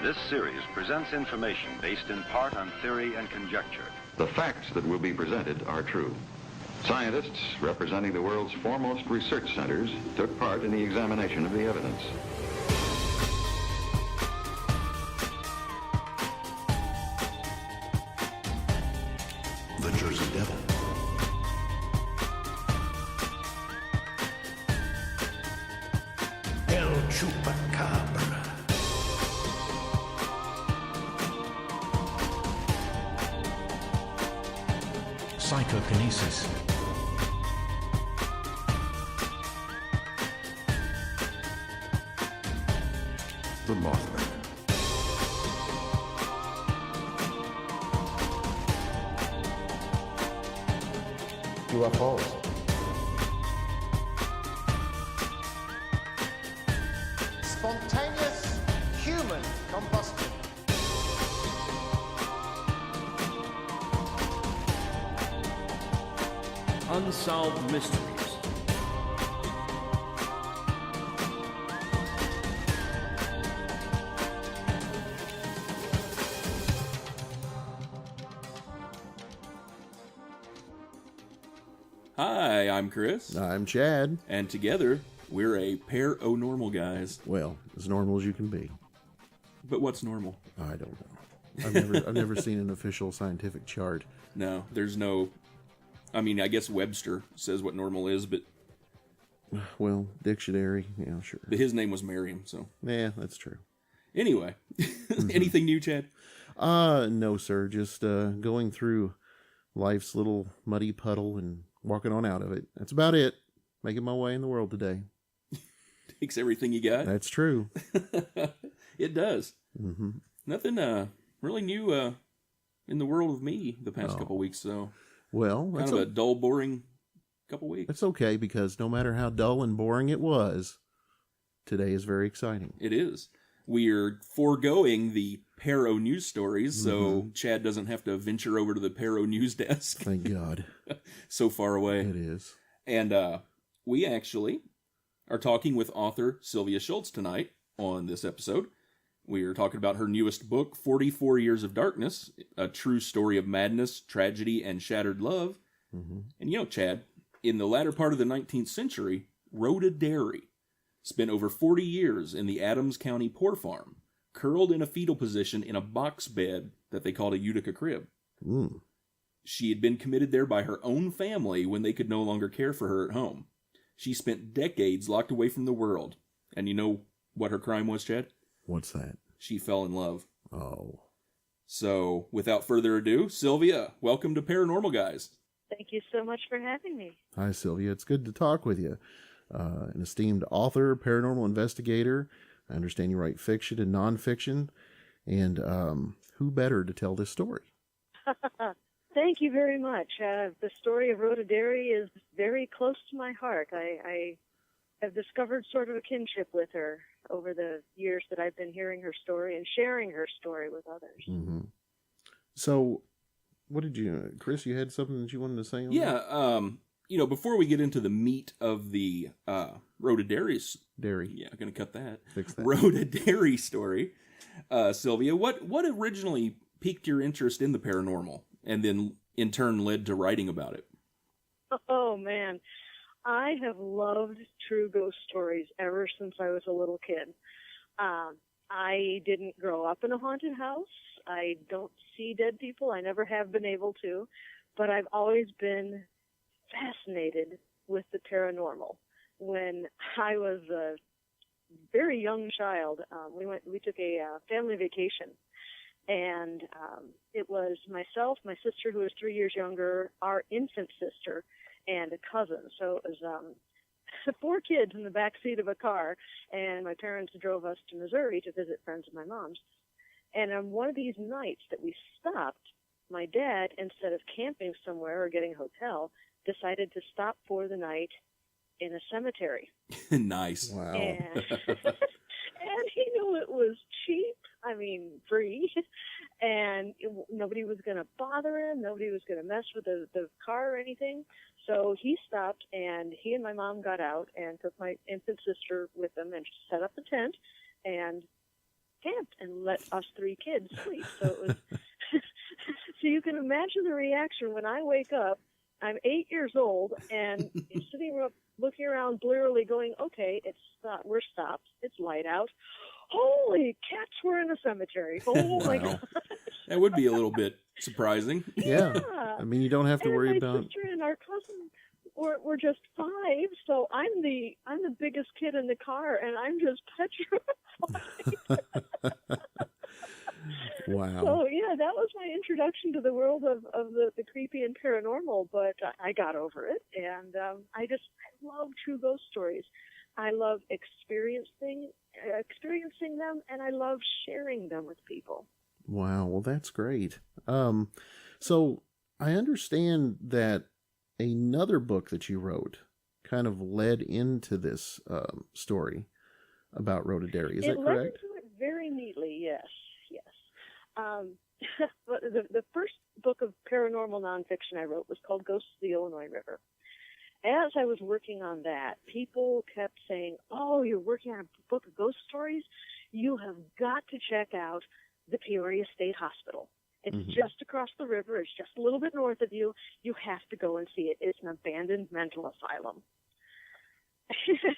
This series presents information based in part on theory and conjecture. The facts that will be presented are true. Scientists representing the world's foremost research centers took part in the examination of the evidence. The Jersey Devil. El Chupacabra. Psychokinesis. The Mothman. UFOs. Spontaneous human combustion. Unsolved mysteries. Hi, I'm Chris. I'm Chad. And together, we're a pair o' normal guys. Well, as normal as you can be. But what's normal? I don't know. I've never seen an official scientific chart. No, there's no... I mean, I guess Webster says what normal is, but... Well, dictionary, yeah, sure. But his name was Merriam, so... Yeah, that's true. Anyway, anything new, Chad? No, sir. Just going through life's little muddy puddle and walking on out of it. That's about it. Making my way in the world today. Takes everything you got. That's true. It does. Mm-hmm. Nothing really new in the world of me the past couple weeks, so... Well, kind of a dull, boring couple weeks. That's okay, because no matter how dull and boring it was, today is very exciting. It is. We're foregoing the Pero news stories, so Chad doesn't have to venture over to the Pero news desk. Thank God. So far away. It is. And we actually are talking with author Sylvia Shults tonight on this episode. We are talking about her newest book, 44 Years of Darkness, a true story of madness, tragedy, and shattered love. Mm-hmm. And you know, Chad, in the latter part of the 19th century, Rhoda Derry spent over 40 years in the Adams County poor farm, curled in a fetal position in a box bed that they called a Utica Crib. Mm. She had been committed there by her own family when they could no longer care for her at home. She spent decades locked away from the world. And you know what her crime was, Chad? What's that? She fell in love. Oh. So, without further ado, Sylvia, welcome to Paranormal Guys. Thank you so much for having me. Hi, Sylvia. It's good to talk with you. An esteemed author, paranormal investigator. I understand you write fiction and nonfiction. And who better to tell this story? Thank you very much. The story of Rhoda Derry is very close to my heart. I have discovered sort of a kinship with her over the years that I've been hearing her story and sharing her story with others. Mm-hmm. So, what did you, Chris, you had something that you wanted to say on that? You know, before we get into the meat of the Rhoda Derry's... Derry. Yeah, I'm going to cut that. Fix that. Rhoda Derry story. Sylvia, what originally piqued your interest in the paranormal and then in turn led to writing about it? Oh, man. I have loved true ghost stories ever since I was a little kid. I didn't grow up in a haunted house. I don't see dead people. I never have been able to. But I've always been fascinated with the paranormal. When I was a very young child, we took a family vacation. And it was myself, my sister, who was 3 years younger, our infant sister, and a cousin. So it was 4 kids in the back seat of a car, and my parents drove us to Missouri to visit friends of my mom's. And on one of these nights that we stopped, my dad, instead of camping somewhere or getting a hotel, decided to stop for the night in a cemetery. Nice. Wow. And he knew it was cheap, free, and nobody was going to bother him, nobody was going to mess with the car or anything. So he stopped, and he and my mom got out and took my infant sister with them and set up a tent and camped and let us 3 kids sleep. So it was, so you can imagine the reaction when I wake up. I'm 8 years old and sitting up, looking around blearily going, okay, we're stopped. It's light out. Holy cats, we're in a cemetery. Oh my God. That would be a little bit surprising. Yeah. I mean, you don't have to worry about. My sister and our cousin were just 5, so I'm the biggest kid in the car, and I'm just petrified. Wow. So yeah, that was my introduction to the world of the creepy and paranormal, but I got over it, and I love true ghost stories. I love experiencing them, and I love sharing them with people. Wow. Well, that's great. So I understand that another book that you wrote kind of led into this story about Rhoda Derry. Is that correct? It led into it very neatly, yes. But the first book of paranormal nonfiction I wrote was called Ghosts of the Illinois River. As I was working on that, people kept saying, oh, you're working on a book of ghost stories? You have got to check out the Peoria State Hospital. It's just across the river. It's just a little bit north of you. You have to go and see it. It's an abandoned mental asylum.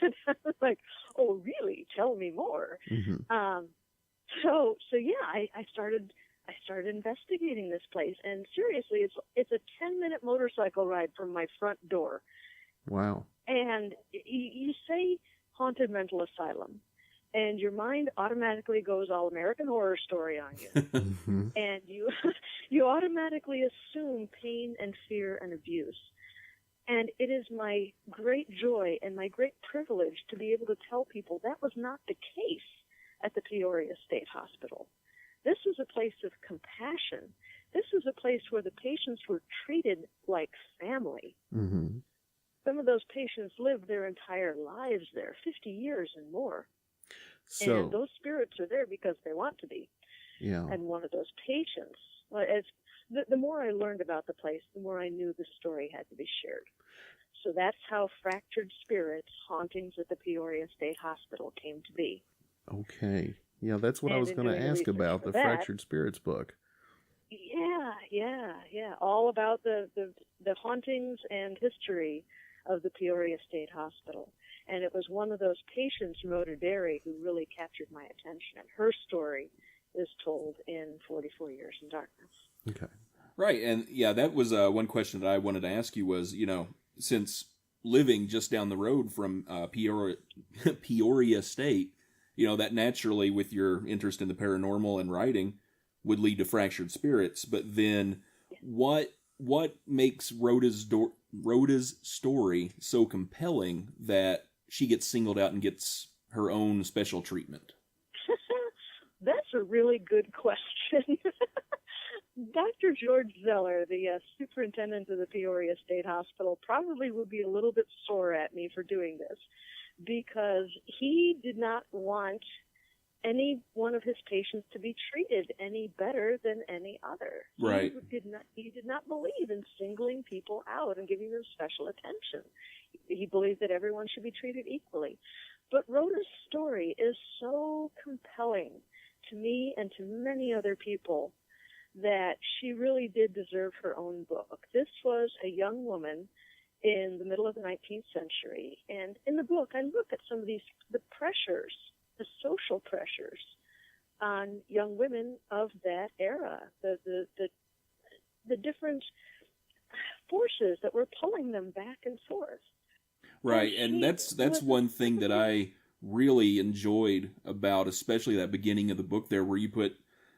And I was like, oh, really? Tell me more. So yeah, I started investigating this place, and seriously, it's a 10-minute motorcycle ride from my front door. Wow. And you say haunted mental asylum, and your mind automatically goes all American Horror Story on you. And you automatically assume pain and fear and abuse. And it is my great joy and my great privilege to be able to tell people that was not the case at the Peoria State Hospital. This was a place of compassion. This was a place where the patients were treated like family. Some of those patients lived their entire lives there, 50 years and more. So, and those spirits are there because they want to be. Yeah. And one of those patients, the more I learned about the place, the more I knew the story had to be shared. So that's how Fractured Spirits, Hauntings at the Peoria State Hospital came to be. Okay. Yeah, that's what I was going to ask about, the Fractured Spirits book. Yeah. All about the hauntings and history of the Peoria State Hospital. And it was one of those patients, Rhoda Derry, who really captured my attention. And her story is told in 44 Years in Darkness. Okay. Right. And yeah, that was one question that I wanted to ask you was, since living just down the road from Peoria State, that naturally, with your interest in the paranormal and writing, would lead to Fractured Spirits. But then what makes Rhoda's story so compelling that she gets singled out and gets her own special treatment? That's a really good question. Dr. George Zeller, the superintendent of the Peoria State Hospital, probably would be a little bit sore at me for doing this, because he did not want any one of his patients to be treated any better than any other. Right. He did not believe in singling people out and giving them special attention. He believed that everyone should be treated equally. But Rhoda's story is so compelling to me and to many other people that she really did deserve her own book. This was a young woman in the middle of the 19th century, and in the book I look at some of the pressures, the social pressures on young women of that era, the different forces that were pulling them back and forth. Right, and that's one thing that I really enjoyed about, especially that beginning of the book there, where you put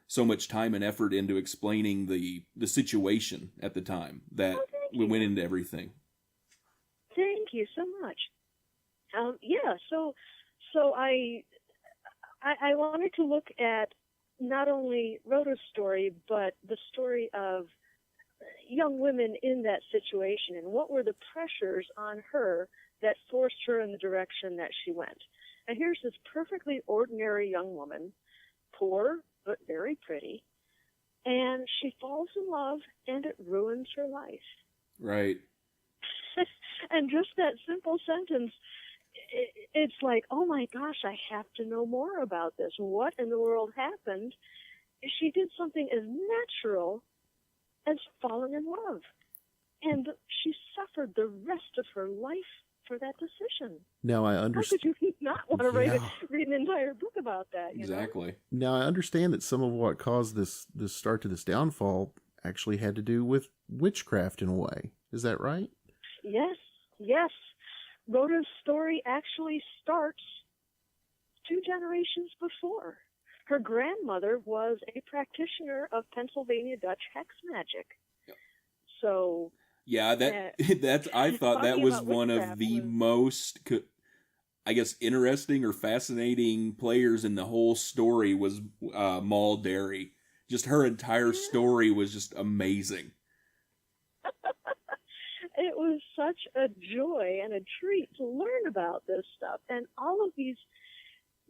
so much time and effort into explaining the situation at the time that we went into everything. Thank you so much. So I wanted to look at not only Rhoda's story, but the story of young women in that situation, and what were the pressures on her that forced her in the direction that she went. And here's this perfectly ordinary young woman, poor but very pretty, and she falls in love, and it ruins her life. Right. And just that simple sentence it's like, oh my gosh, I have to know more about this. What in the world happened? She did something as natural as falling in love. And she suffered the rest of her life for that decision. Now I How understand. could you not want to read an entire book about that? Exactly. Now I understand that some of what caused this start to this downfall actually had to do with witchcraft in a way. Is that right? Yes, yes. Rhoda's story actually starts 2 generations before. Her grandmother was a practitioner of Pennsylvania Dutch hex magic. Yep. So yeah, that's I thought that was one of the most, I guess, interesting or fascinating players in the whole story was Rhoda Derry. Just her entire story was just amazing. It was such a joy and a treat to learn about this stuff and all of these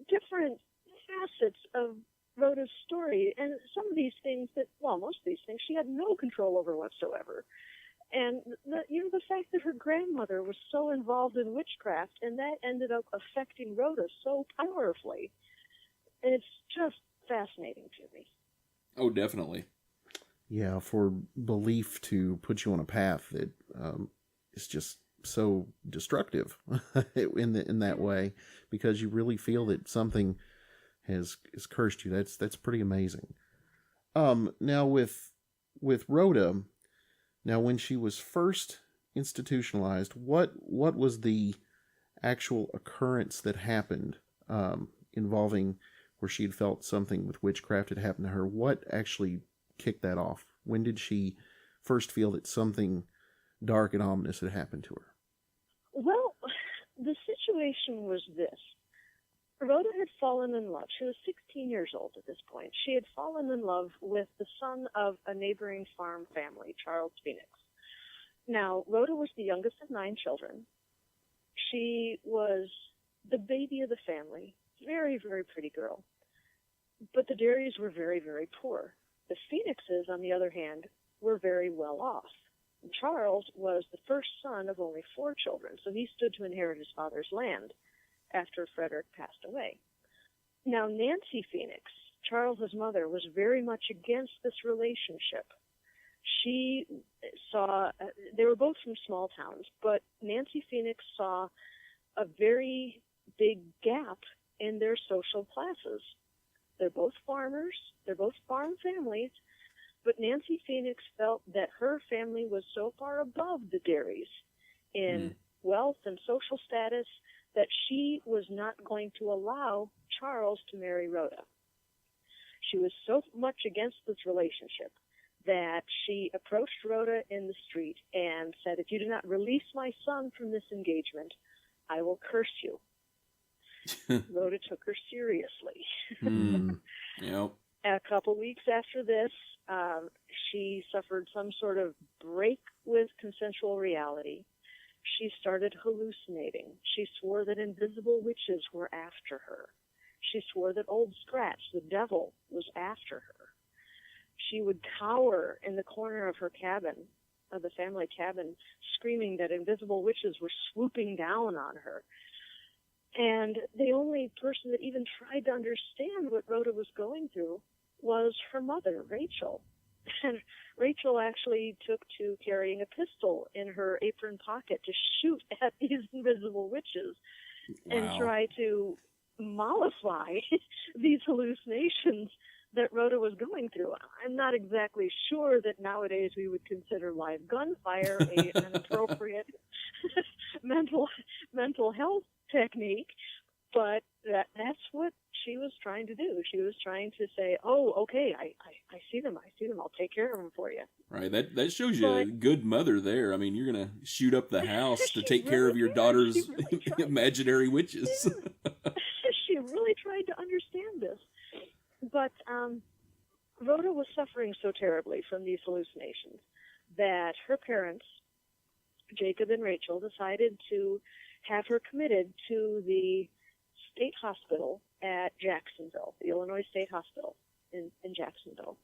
different facets of Rhoda's story. And some of these things most of these things she had no control over whatsoever. And the fact that her grandmother was so involved in witchcraft and that ended up affecting Rhoda so powerfully. It's just fascinating to me. Oh, definitely. Yeah, for belief to put you on a path that is just so destructive in that way, because you really feel that something has cursed you. That's pretty amazing. Now with Rhoda, now when she was first institutionalized, what was the actual occurrence that happened involving where she had felt something with witchcraft had happened to her? What actually kicked that off? When did she first feel that something dark and ominous had happened to her? Well, the situation was this. Rhoda had fallen in love. She was 16 years old at this point. She had fallen in love with the son of a neighboring farm family, Charles Phoenix. Now, Rhoda was the youngest of 9 children. She was the baby of the family. Very, very pretty girl. But the Derrys were very, very poor. The Phoenixes, on the other hand, were very well off. And Charles was the first son of only 4 children, so he stood to inherit his father's land after Frederick passed away. Now, Nancy Phoenix, Charles's mother, was very much against this relationship. She saw, they were both from small towns, but Nancy Phoenix saw a very big gap in their social classes. They're both farmers, they're both farm families, but Nancy Phoenix felt that her family was so far above the Derrys in wealth and social status that she was not going to allow Charles to marry Rhoda. She was so much against this relationship that she approached Rhoda in the street and said, "If you do not release my son from this engagement, I will curse you." Rhoda took her seriously. Yep. A couple weeks after this, she suffered some sort of break with consensual reality. She started hallucinating. She swore that invisible witches were after her. She swore that Old Scratch, the devil, was after her. She would cower in the corner of her cabin, of the family cabin, screaming that invisible witches were swooping down on her. And the only person that even tried to understand what Rhoda was going through was her mother, Rachel. And Rachel actually took to carrying a pistol in her apron pocket to shoot at these invisible witches and try to mollify these hallucinations that Rhoda was going through. I'm not exactly sure that nowadays we would consider live gunfire an appropriate mental health technique, but that's what she was trying to do. She was trying to say, "Oh, okay, I see them. I'll take care of them for you." Right. That shows you a good mother there. I mean, you're gonna shoot up the house to take care of your daughter's imaginary witches. She really tried to understand this, but Rhoda was suffering so terribly from these hallucinations that her parents, Jacob and Rachel, decided to have her committed to the state hospital at Jacksonville, the Illinois State Hospital in Jacksonville.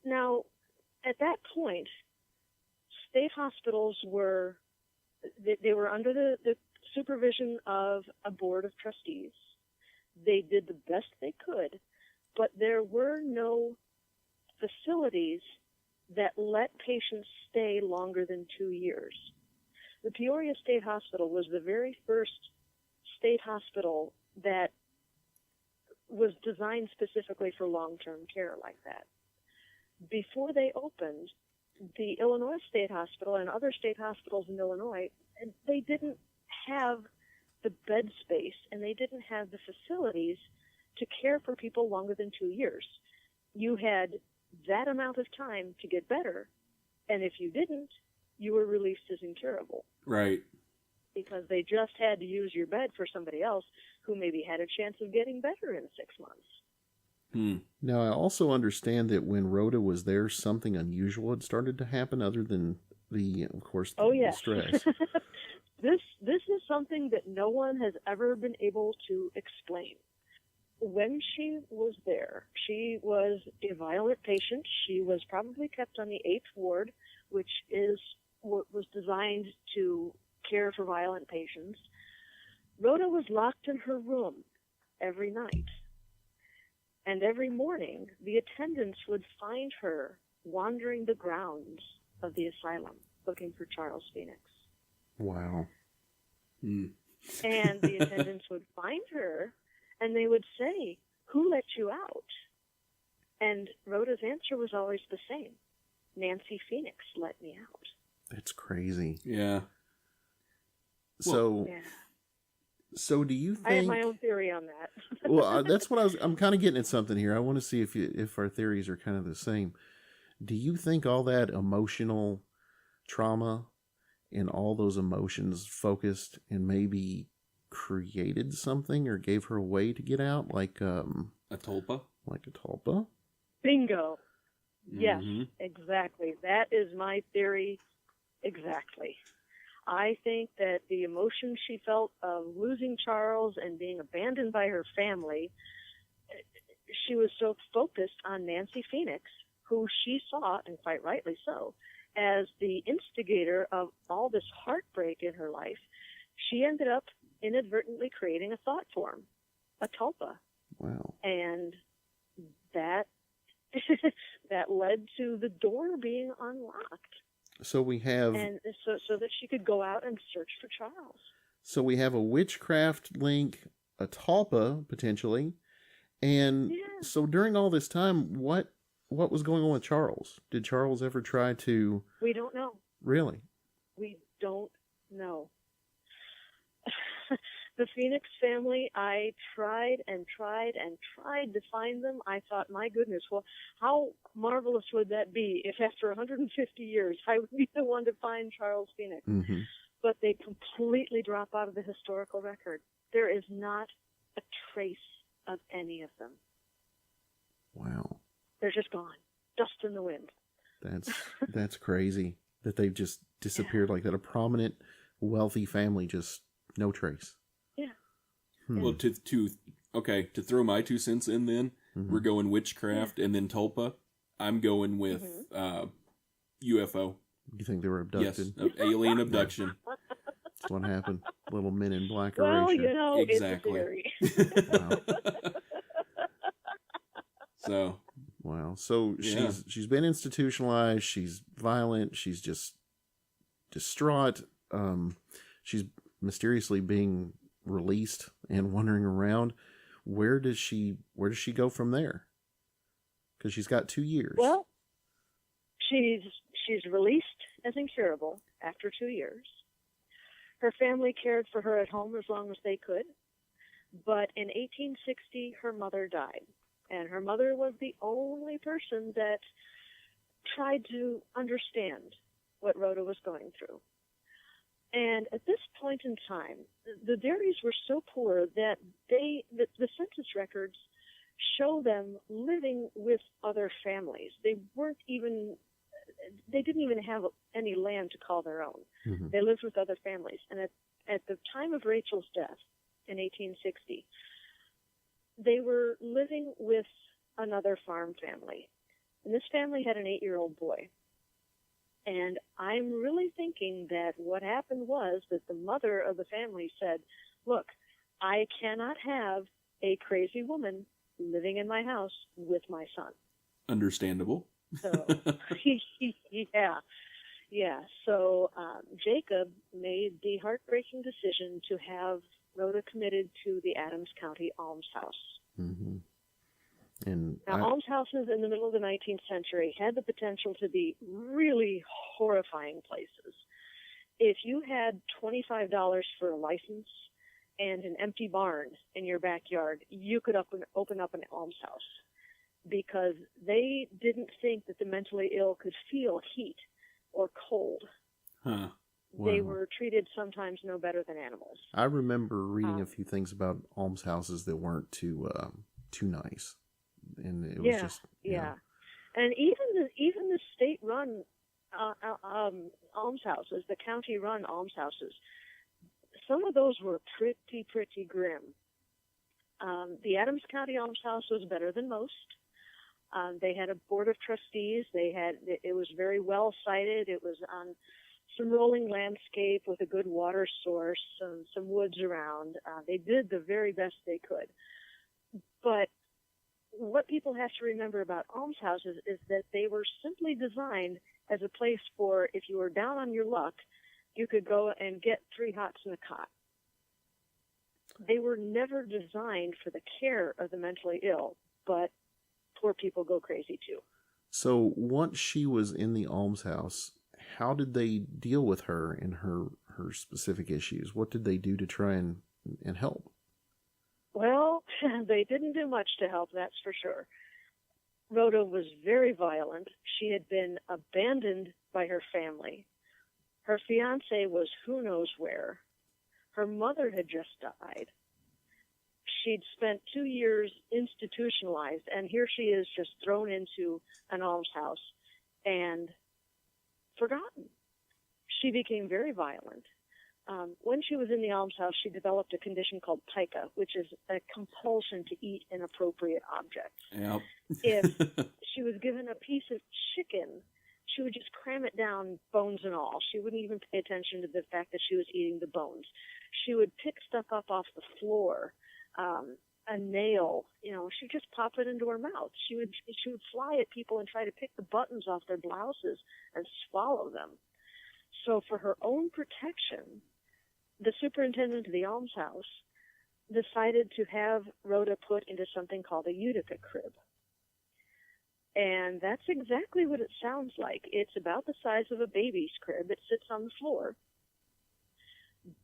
Now, at that point, state hospitals were under the supervision of a board of trustees. They did the best they could, but there were no facilities that let patients stay longer than 2 years. The Peoria State Hospital was the very first state hospital that was designed specifically for long-term care like that. Before they opened, the Illinois State Hospital and other state hospitals in Illinois, they didn't have the bed space and they didn't have the facilities to care for people longer than 2 years. You had that amount of time to get better, and if you didn't, you were released as incurable. Right. Because they just had to use your bed for somebody else who maybe had a chance of getting better in 6 months. Now, I also understand that when Rhoda was there, something unusual had started to happen other than of course, the stress. This is something that no one has ever been able to explain. When she was there, she was a violent patient. She was probably kept on the 8th ward, which is what was designed to care for violent patients. Rhoda was locked in her room every night. And every morning, the attendants would find her wandering the grounds of the asylum looking for Charles Phoenix. Wow. And the attendants would find her, and they would say, "Who let you out?" And Rhoda's answer was always the same. "Nancy Phoenix let me out." That's crazy. Yeah. So, so do you think... I have my own theory on that. Well, that's what I'm kind of getting at something here. I want to see if our theories are kind of the same. Do you think all that emotional trauma and all those emotions focused and maybe created something or gave her a way to get out, like a tulpa? Like a tulpa? Bingo. Yes, exactly. That is my theory exactly. I think that the emotion she felt of losing Charles and being abandoned by her family, she was so focused on Nancy Phoenix, who she saw, and quite rightly so, as the instigator of all this heartbreak in her life. She ended up inadvertently creating a thought form, a tulpa. Wow. And that that led to the door being unlocked. So we have... And so that she could go out and search for Charles. So we have a witchcraft link, a tulpa, potentially. And so during all this time, what was going on with Charles? Did Charles ever try to... We don't know. Really? We don't know. The Phoenix family, I tried and tried and tried to find them. I thought, my goodness, well, how marvelous would that be if after 150 years I would be the one to find Charles Phoenix? Mm-hmm. But they completely drop out of the historical record. There is not a trace of any of them. Wow. They're just gone. Dust in the wind. That's crazy that they've just disappeared like that. A prominent, wealthy family, just no trace. Yeah. Well, to throw my 2 cents in then, we're going witchcraft and then tulpa. I'm going with UFO. You think they were abducted? Yes, alien abduction. That's what happened. Little Men in Black Well, erasure. you know, Exactly. it's a theory. Wow. Wow. So she's been institutionalized. She's violent. She's just distraught. She's mysteriously being released and wandering around. Where does she go from there? Because she's got 2 years. Well, she's released as incurable after 2 years. Her family cared for her at home as long as they could. But in 1860, her mother died. And her mother was the only person that tried to understand what Rhoda was going through. And at this point in time, the Derrys were so poor that the census records show them living with other families. They didn't even have any land to call their own. Mm-hmm. They lived with other families. And at the time of Rachel's death in 1860, they were living with another farm family. And this family had an 8-year-old boy. And I'm really thinking that what happened was that the mother of the family said, look, I cannot have a crazy woman living in my house with my son. Understandable. So, yeah. So Jacob made the heartbreaking decision to have Rhoda committed to the Adams County almshouse. Mm-hmm. And now, almshouses in the middle of the 19th century had the potential to be really horrifying places. If you had $25 for a license and an empty barn in your backyard, you could open up an almshouse, because they didn't think that the mentally ill could feel heat or cold. Huh. They were treated sometimes no better than animals. I remember reading a few things about almshouses that weren't too nice, and it was just And even the state-run almshouses, the county-run almshouses, some of those were pretty grim. The Adams County almshouse was better than most. They had a board of trustees. It was very well sited. It was on some rolling landscape with a good water source, some woods around. They did the very best they could. But what people have to remember about almshouses is that they were simply designed as a place for, if you were down on your luck, you could go and get 3 hots and a cot. They were never designed for the care of the mentally ill, but poor people go crazy too. So once she was in the almshouse, how did they deal with her and her specific issues? What did they do to try and help? Well, they didn't do much to help, that's for sure. Rhoda was very violent. She had been abandoned by her family. Her fiance was who knows where. Her mother had just died. She'd spent 2 years institutionalized, and here she is just thrown into an almshouse and forgotten. She became very violent. When she was in the almshouse, she developed a condition called piqued, which is a compulsion to eat inappropriate objects. Yep. If she was given a piece of chicken, she would just cram it down, bones and all. She wouldn't even pay attention to the fact that she was eating the bones. She would pick stuff up off the floor, a nail, she'd just pop it into her mouth. She would fly at people and try to pick the buttons off their blouses and swallow them. So for her own protection, the superintendent of the almshouse decided to have Rhoda put into something called a Utica Crib. And that's exactly what it sounds like. It's about the size of a baby's crib. It sits on the floor.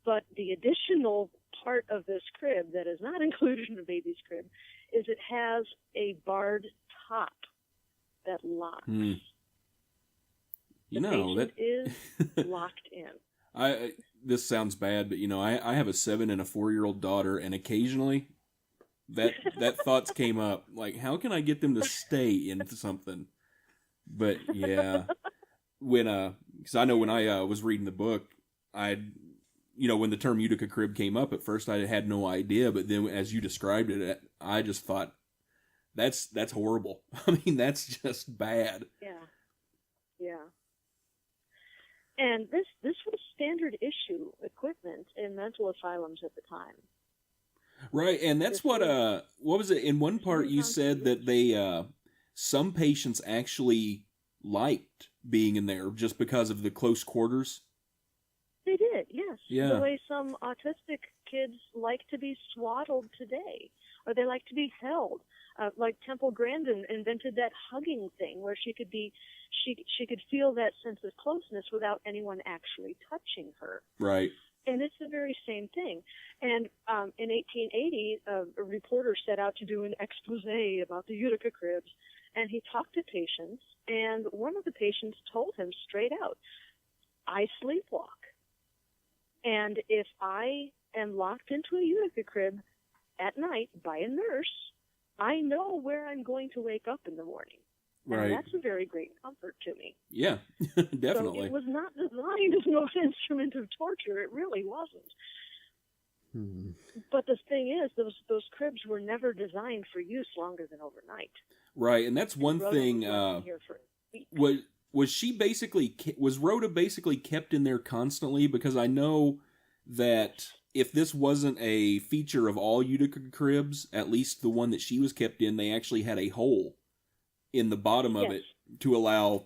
But the additional part of this crib that is not included in a baby's crib is it has a barred top that locks. The patient is locked in. This sounds bad, but I have a 7 and a 4-year-old daughter, and occasionally that thoughts came up, like, how can I get them to stay in something? But yeah, because I know when I was reading the book, when the term Utica Crib came up, at first I had no idea, but then as you described it, I just thought, that's horrible. I mean, that's just bad. Yeah. And this was standard issue equipment in mental asylums at the time. Right, and that's what was it? In one part you said that they, some patients actually liked being in there just because of the close quarters. They did, yes. Yeah. The way some autistic kids like to be swaddled today, or they like to be held. Like Temple Grandin invented that hugging thing where she could feel that sense of closeness without anyone actually touching her. Right. And it's the very same thing. And in 1880, a reporter set out to do an expose about the Utica Cribs, and he talked to patients, and one of the patients told him straight out, I sleepwalk. And if I am locked into a Utica Crib at night by a nurse, I know where I'm going to wake up in the morning. Right. And that's a very great comfort to me. Yeah, definitely. So it was not designed as an instrument of torture. It really wasn't. But the thing is, those cribs were never designed for use longer than overnight. Right, and that's one thing. was Rhoda basically kept in there constantly? Because I know that if this wasn't a feature of all Utica Cribs, at least the one that she was kept in, they actually had a hole in the bottom of it to allow,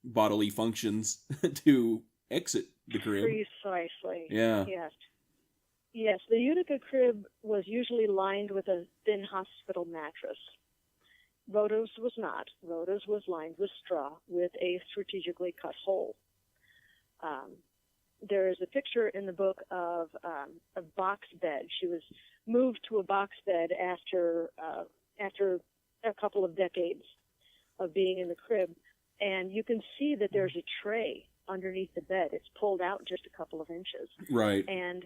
bodily functions to exit the crib. Precisely. Yeah. Yes. Yes, the Utica crib was usually lined with a thin hospital mattress. Rhoda's was not. Rhoda's was lined with straw with a strategically cut hole. There is a picture in the book of a box bed. She was moved to a box bed after a couple of decades of being in the crib, and you can see that there's a tray underneath the bed. It's pulled out just a couple of inches. Right. And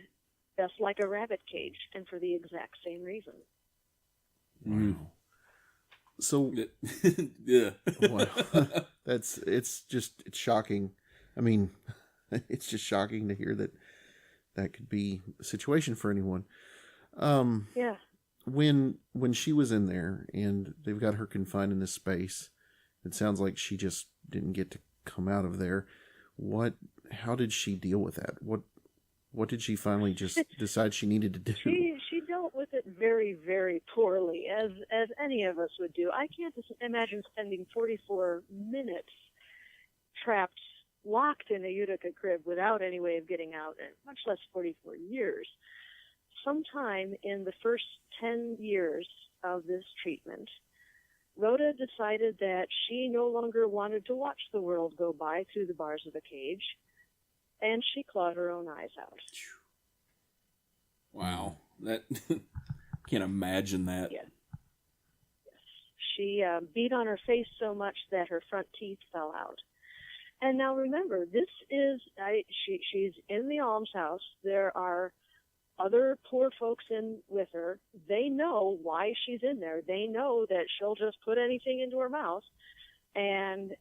just like a rabbit cage, and for the exact same reason. Wow. So, yeah. Wow. It's shocking. I mean, it's just shocking to hear that could be a situation for anyone. Yeah. When she was in there and they've got her confined in this space, it sounds like she just didn't get to come out of there. How did she deal with that? What did she finally just decide she needed to do? She dealt with it very, very poorly, as any of us would do. I can't imagine spending 44 minutes trapped, locked in a Utica crib without any way of getting out, and much less 44 years. Sometime in the first 10 years of this treatment, Rhoda decided that she no longer wanted to watch the world go by through the bars of a cage, and she clawed her own eyes out. Wow. That can't imagine that. Yeah. She beat on her face so much that her front teeth fell out. And now remember, this is, she's in the almshouse. There are other poor folks in with her. They know why she's in there. They know that she'll just put anything into her mouth. And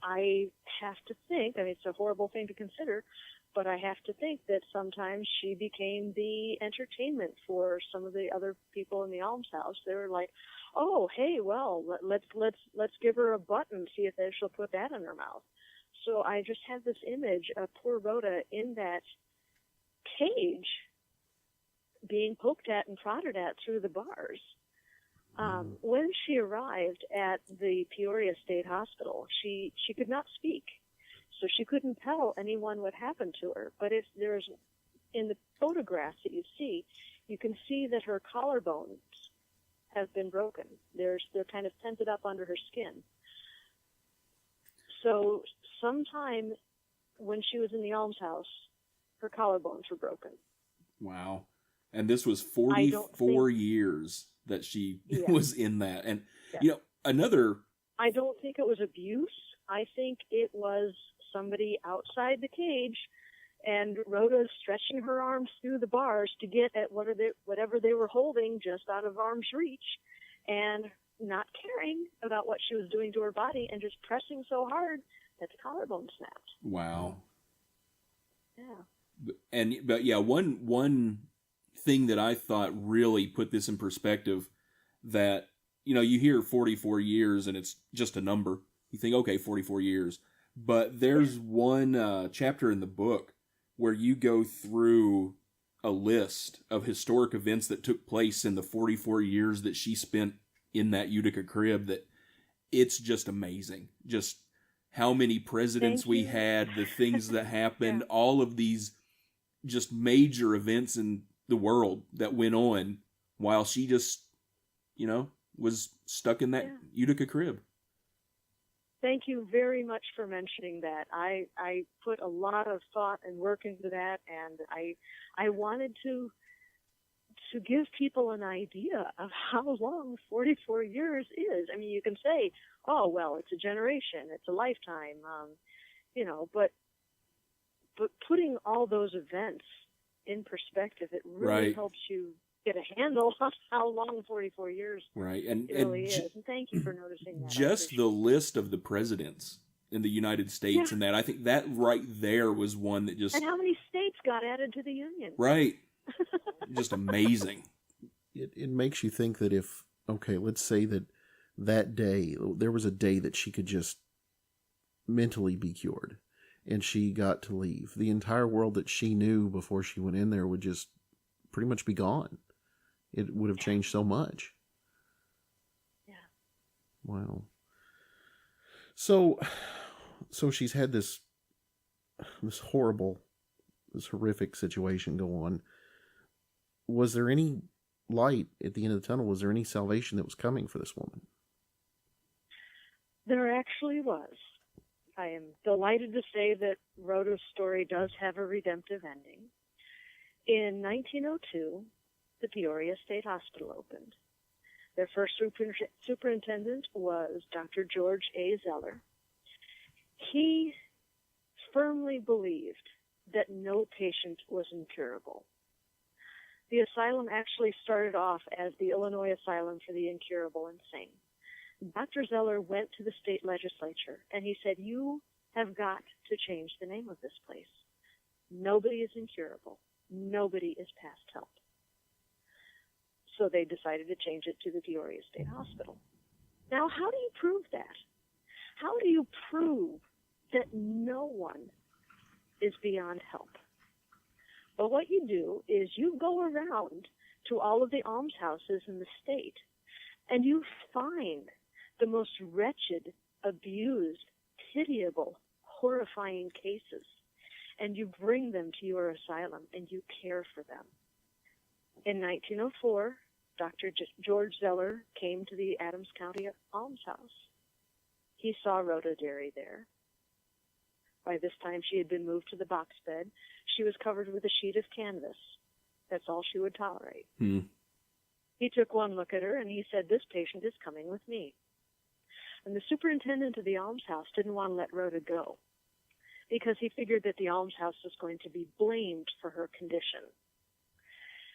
I have to think, it's a horrible thing to consider, but I have to think that sometimes she became the entertainment for some of the other people in the almshouse. They were like, oh, hey, well, let's give her a butt and see if she'll put that in her mouth. So I just have this image of poor Rhoda in that cage being poked at and prodded at through the bars. When she arrived at the Peoria State Hospital, she could not speak, so she couldn't tell anyone what happened to her. But if there's, in the photographs that you see, you can see that her collarbones have been broken. They're kind of tented up under her skin. So sometime when she was in the almshouse, her collarbones were broken. Wow. And this was 44 years that she was in that. And, another... I don't think it was abuse. I think it was somebody outside the cage, and Rhoda stretching her arms through the bars to get at whatever they were holding just out of arm's reach, and not caring about what she was doing to her body, and just pressing so hard that the collarbone snapped. Wow. Yeah. But one thing that I thought really put this in perspective, that, you hear 44 years and it's just a number. You think, okay, 44 years. But there's one chapter in the book where you go through a list of historic events that took place in the 44 years that she spent in that Utica crib, that it's just amazing. Just how many presidents we had, the things that happened, all of these just major events in the world that went on while she just, was stuck in that Utica crib. Thank you very much for mentioning that. I put a lot of thought and work into that, and I wanted to give people an idea of how long 44 years is. I mean, you can say, oh, well, it's a generation, it's a lifetime, but putting all those events in perspective, it really helps you get a handle on how long 44 years really is. And thank you for noticing that. Just the list of the presidents in the United States and that, I think that right there was one that just... And how many states got added to the Union. Right. Just amazing. It makes you think that if, let's say that day, there was a day that she could just mentally be cured, and she got to leave. The entire world that she knew before she went in there would just pretty much be gone. It would have changed so much. Yeah. Wow. So she's had this horrific situation go on. Was there any light at the end of the tunnel? Was there any salvation that was coming for this woman? There actually was. I am delighted to say that Rhoda's story does have a redemptive ending. In 1902, the Peoria State Hospital opened. Their first superintendent was Dr. George A. Zeller. He firmly believed that no patient was incurable. The asylum actually started off as the Illinois Asylum for the Incurable Insane. Dr. Zeller went to the state legislature and he said, "You have got to change the name of this place. Nobody is incurable. Nobody is past help." So they decided to change it to the Peoria State Hospital. Now, how do you prove that? How do you prove that no one is beyond help? Well, what you do is you go around to all of the almshouses in the state and you find the most wretched, abused, pitiable, horrifying cases, and you bring them to your asylum and you care for them. In 1904, Dr. George Zeller came to the Adams County almshouse. He saw Rhoda Derry there. By this time, she had been moved to the box bed. She was covered with a sheet of canvas. That's all she would tolerate. He took one look at her and he said, "This patient is coming with me." And the superintendent of the almshouse didn't want to let Rhoda go because he figured that the almshouse was going to be blamed for her condition.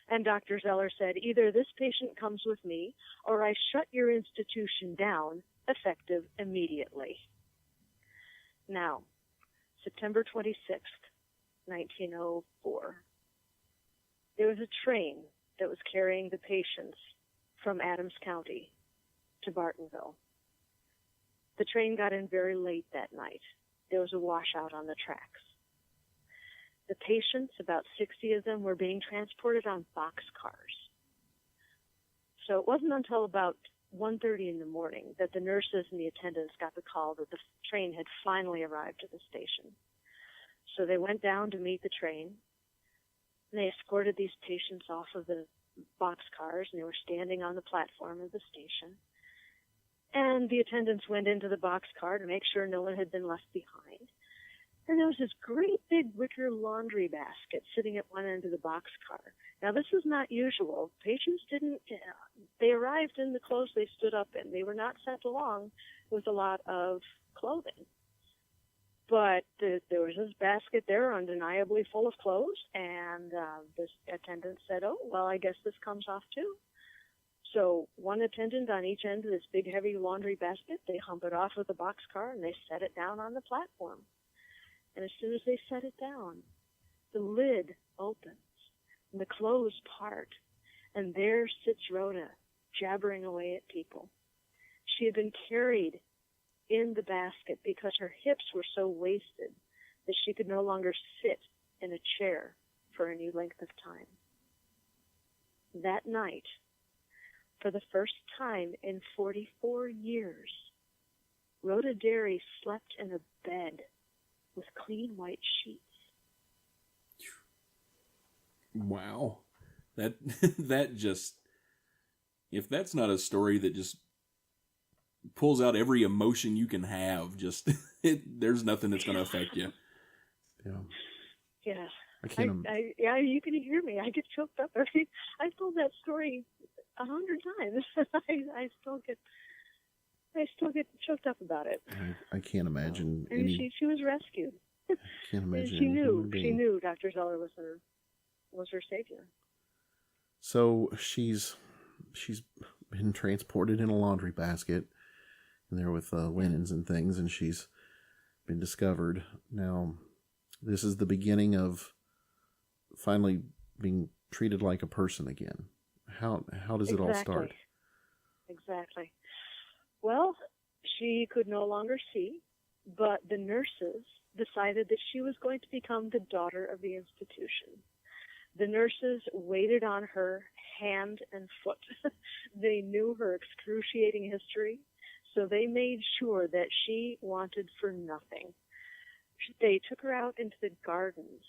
And Dr. Zeller said, "Either this patient comes with me or I shut your institution down, effective immediately." Now, September 26th, 1904, there was a train that was carrying the patients from Adams County to Bartonville. The train got in very late that night. There was a washout on the tracks. The patients, about 60 of them, were being transported on boxcars. So it wasn't until about 1:30 in the morning that the nurses and the attendants got the call that the train had finally arrived at the station. So they went down to meet the train, and they escorted these patients off of the boxcars, and they were standing on the platform of the station. And the attendants went into the boxcar to make sure no one had been left behind. And there was this great big wicker laundry basket sitting at one end of the boxcar. Now, this is not usual. Patients they arrived in the clothes they stood up in. They were not sent along with a lot of clothing. But there was this basket there, undeniably full of clothes, and this attendant said, "Oh, well, I guess this comes off too." So one attendant on each end of this big, heavy laundry basket, they hump it off with the boxcar, and they set it down on the platform. And as soon as they set it down, the lid opens, and the clothes part, and there sits Rhoda, jabbering away at people. She had been carried in the basket because her hips were so wasted that she could no longer sit in a chair for any length of time. That night, for the first time in 44 years, Rhoda Derry slept in a bed with clean white sheets. Wow. That just, if that's not a story that just pulls out every emotion you can have, just there's nothing that's going to affect you. Yeah. Yeah. Yeah, you can hear me. I get choked up. I told that story 100 times. I still get choked up up it. I can't imagine. And she was rescued. I can't imagine. She knew Dr. Zeller was her savior. So she's been transported in a laundry basket, and there with linens and things, and she's been discovered. Now, this is the beginning of finally being treated like a person again. How does it all start? Exactly. Well, she could no longer see. but the nurses decided that she was going to become the daughter of the institution. The nurses waited on her hand and foot. They knew her excruciating history, so they made sure that she wanted for nothing. They took her out into the gardens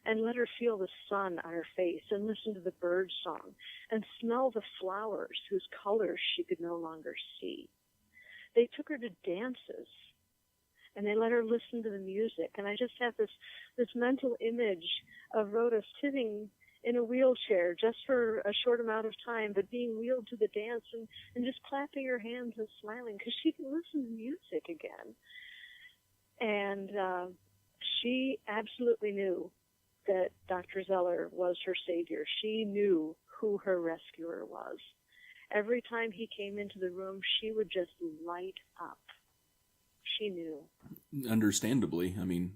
and let her feel the sun on her face and listen to the bird song and smell the flowers whose colors she could no longer see. They took her to dances and they let her listen to the music. And I just have this mental image of Rhoda sitting in a wheelchair just for a short amount of time, but being wheeled to the dance and just clapping her hands and smiling because she can listen to music again. And she absolutely knew that Dr. Zeller was her savior. She knew who her rescuer was. Every time he came into the room, she would just light up. She knew. Understandably. I mean,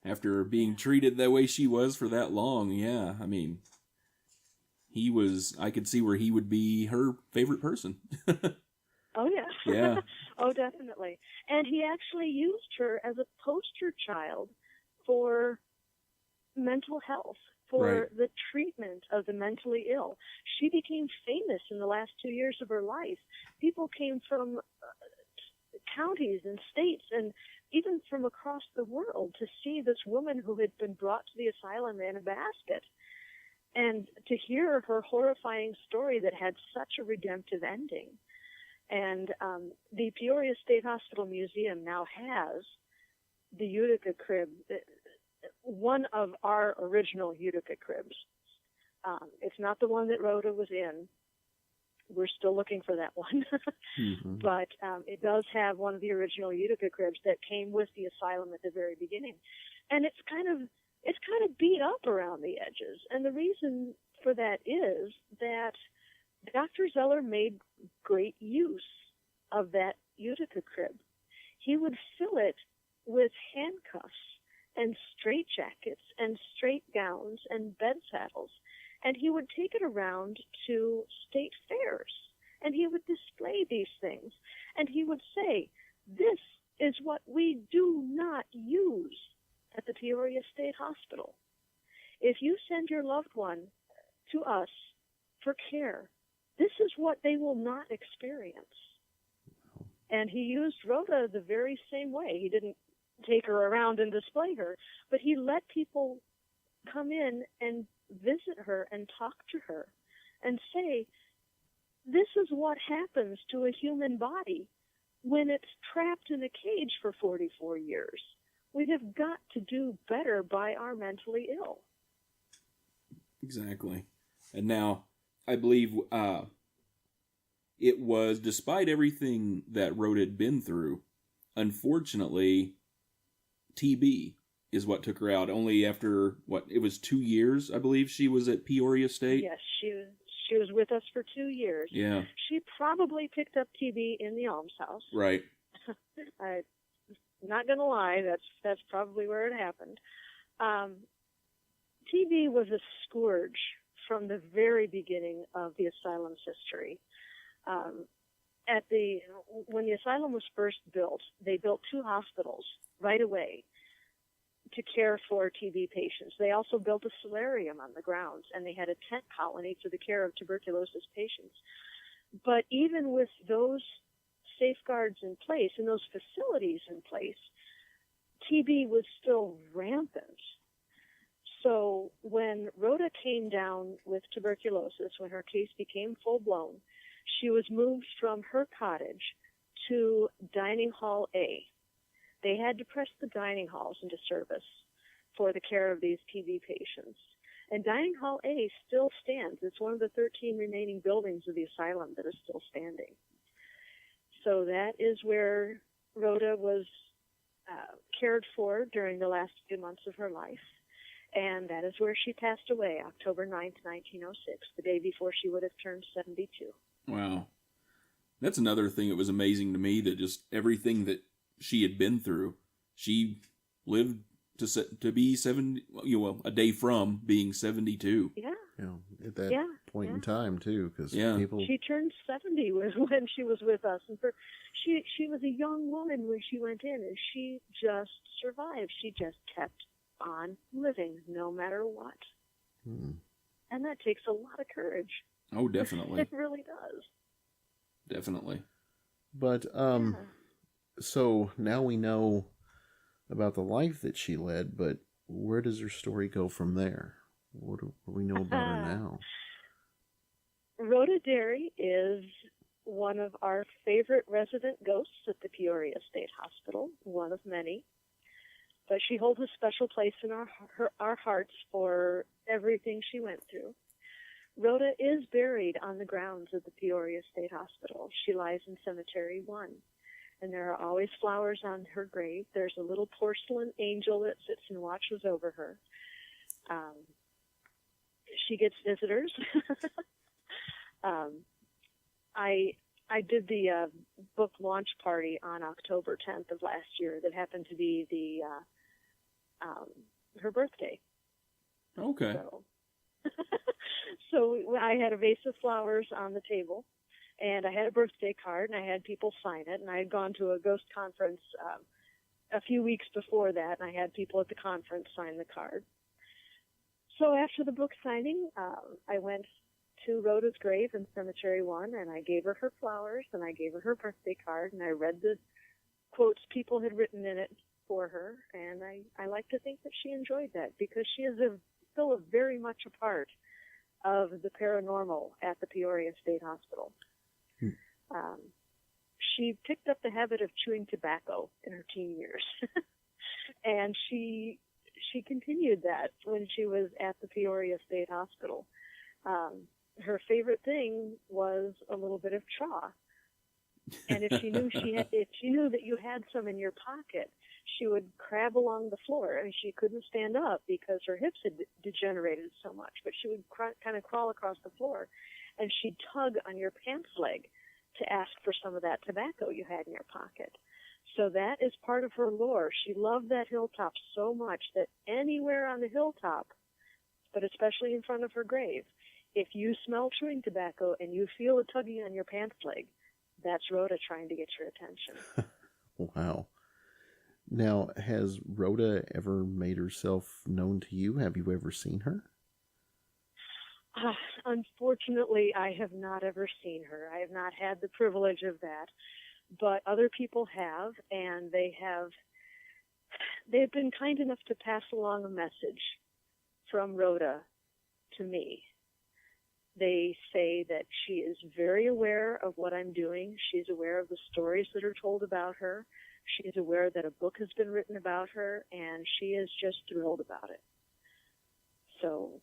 after being treated that way she was for that long, yeah, I mean, I could see where he would be her favorite person. Oh, yeah. Yeah. Oh, definitely. And he actually used her as a poster child for mental health, for the treatment of the mentally ill. She became famous in the last 2 years of her life. People came from counties and states and even from across the world to see this woman who had been brought to the asylum in a basket and to hear her horrifying story that had such a redemptive ending. And the Peoria State Hospital Museum now has the Utica Crib, one of our original Utica Cribs. It's not the one that Rhoda was in. We're still looking for that one. But it does have one of the original Utica Cribs that came with the asylum at the very beginning. And it's kind of beat up around the edges. And the reason for that is that Dr. Zeller made great use of that Utica Crib. He would fill it with handcuffs and straitjackets and straight gowns and bed saddles. And he would take it around to state fairs, and he would display these things. And he would say, this is what we do not use at the Peoria State Hospital. If you send your loved one to us for care, this is what they will not experience. And he used Rhoda the very same way. He didn't take her around and display her, but he let people come in and visit her and talk to her and say, this is what happens to a human body when it's trapped in a cage for 44 years. We have got to do better by our mentally ill. Exactly. And now, I believe it was, despite everything that Rhoda had been through, unfortunately, TB is what took her out. Only after, it was 2 years, I believe, she was at Peoria State? Yes, she was with us for 2 years. Yeah. She probably picked up TB in the almshouse. Right. I'm not going to lie, that's probably where it happened. TB was a scourge from the very beginning of the asylum's history. When the asylum was first built, they built 2 hospitals right away to care for TB patients. They also built a solarium on the grounds, and they had a tent colony for the care of tuberculosis patients. But even with those safeguards in place and those facilities in place, TB was still rampant. So when Rhoda came down with tuberculosis, when her case became full-blown, she was moved from her cottage to Dining Hall A. They had to press the dining halls into service for the care of these TB patients. And Dining Hall A still stands. It's one of the 13 remaining buildings of the asylum that is still standing. So that is where Rhoda was cared for during the last few months of her life. And that is where she passed away, October 9th, 1906, the day before she would have turned 72. Wow. That's another thing that was amazing to me, that just everything that she had been through, she lived to be 70, a day from being 72. Yeah. at that Yeah, point yeah. in time too, because Yeah. people. She turned 70 when she was with us, and she was a young woman when she went in, and she just survived. She just kept on living, no matter what. Hmm. And that takes a lot of courage. Oh, definitely. It really does. Definitely. But Yeah. so now we know about the life that she led, but where does her story go from there? What do we know about her now? Rhoda Derry is one of our favorite resident ghosts at the Peoria State Hospital, one of many. But she holds a special place in our hearts for everything she went through. Rhoda is buried on the grounds of the Peoria State Hospital. She lies in Cemetery 1. And there are always flowers on her grave. There's a little porcelain angel that sits and watches over her. She gets visitors. I did the book launch party on October 10th of last year. That happened to be her birthday. Okay. So I had a vase of flowers on the table, and I had a birthday card, and I had people sign it. And I had gone to a ghost conference a few weeks before that, and I had people at the conference sign the card. So after the book signing, I went to Rhoda's grave in Cemetery 1, and I gave her her flowers, and I gave her her birthday card, and I read the quotes people had written in it for her, and I like to think that she enjoyed that, because she is still very much a part of the paranormal at the Peoria State Hospital. She picked up the habit of chewing tobacco in her teen years, and she continued that when she was at the Peoria State Hospital. Her favorite thing was a little bit of chaw, and if she knew that you had some in your pocket, she would crab along the floor, and she couldn't stand up because her hips had degenerated so much. But she would kind of crawl across the floor, and she'd tug on your pants leg to ask for some of that tobacco you had in your pocket. So that is part of her lore. She loved that hilltop so much that anywhere on the hilltop, but especially in front of her grave, if you smell chewing tobacco and you feel a tugging on your pants leg, that's Rhoda trying to get your attention. Wow. Now, has Rhoda ever made herself known to you? Have you ever seen her? Unfortunately, I have not ever seen her. I have not had the privilege of that. But other people have, and they've been kind enough to pass along a message from Rhoda to me. They say that she is very aware of what I'm doing. She's aware of the stories that are told about her. She's aware that a book has been written about her, and she is just thrilled about it. So